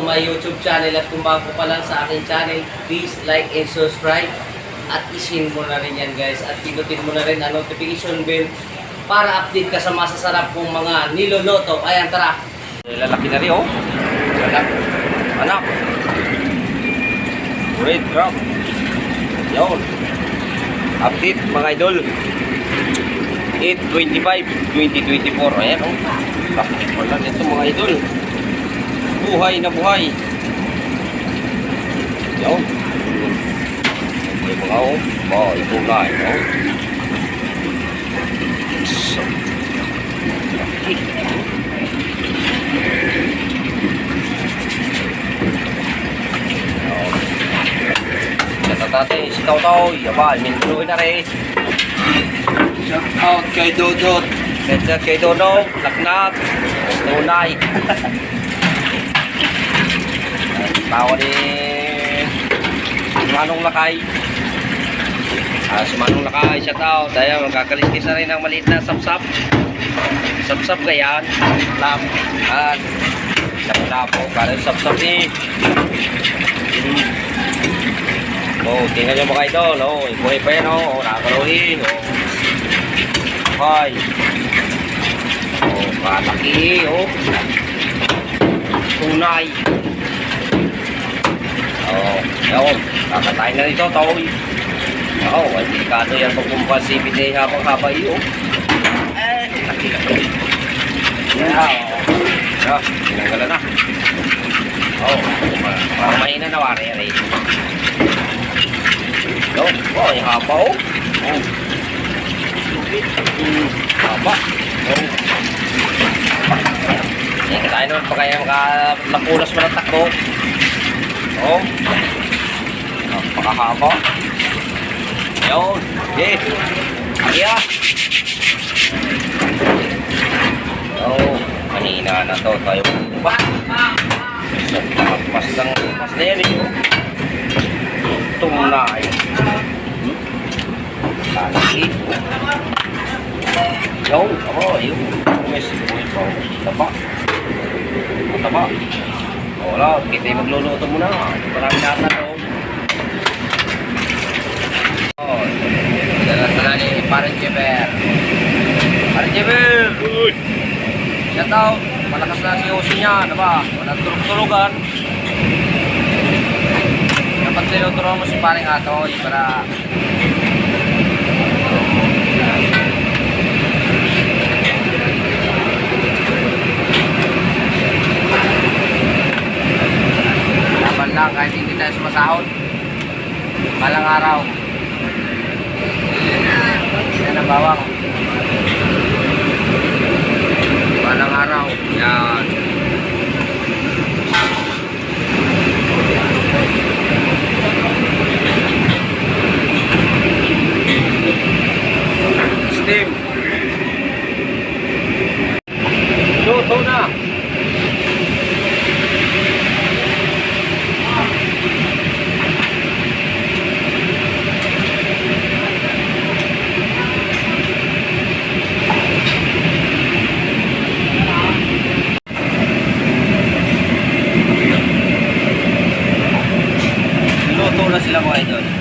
my YouTube channel at kung bago pa lang sa aking channel, please like and subscribe at isin mo na rin yan guys at pinutin mo na rin ang notification bell para update ka sa masasarap kong mga niloloto. Ayan, tara! Lalaki na rin oh. Anak. Great crop. Yun. Update mga idol. 8/25/2024. Ayan oh. Wala nito mga idol. Buhay na buhay. Yun. Yung mga oh. Oh, ito na. Oh. So. Tatay, si Tau-Tau, yabal, mintuloy na rin. Shout out kay Dodot. Shout out kay Dodot, Laknak, Tunay. Tawa ni Manong Lakay. Si Manong Lakay, shout out. Dahil magkakaliskis na rin ng maliit na sapsap. Sapsap gayan. Lap. At lapo. Kala sapsap ni. Oh, tingnan nyo mga idol, oh, buhay pa yan, oh, nakakarohin, oh, buhay, oh, malaki, oh, tunay, oh, yun, kakatayin na nito, toy, oh, ay delikado yan pag pumpasipite habang haba iyo, laki na, oh, tinanggalan na, oh, parang mahina na wari. Oh, wow, yung haba oh. Oh. Haba. Oh. Yan, tayo naman pa kaya napulas mo ng takbo. Oh. Napakahaba. Yun. Okay. Kaya. Oh, kanina na to tayo. Pas lang, pas na yan eh. Tunay. Laki. Yun. Oh, yun. May sibuy pa. Taba. Taba. Wala. Kita yung magluluto muna. Hindi pa namin natanong. Oh. Dalas na ni Parang Jeber. Parang Jeber. Siya tao. Malakas na si Osi niya. Diba? Walang turog-turugan. Dapat tinuturo mo si paring Atoy para laban lang kahit hindi tayo sumasahod balang araw yan ang bawang balang araw yan. Steam. Luto na. Luto na sila mga idol.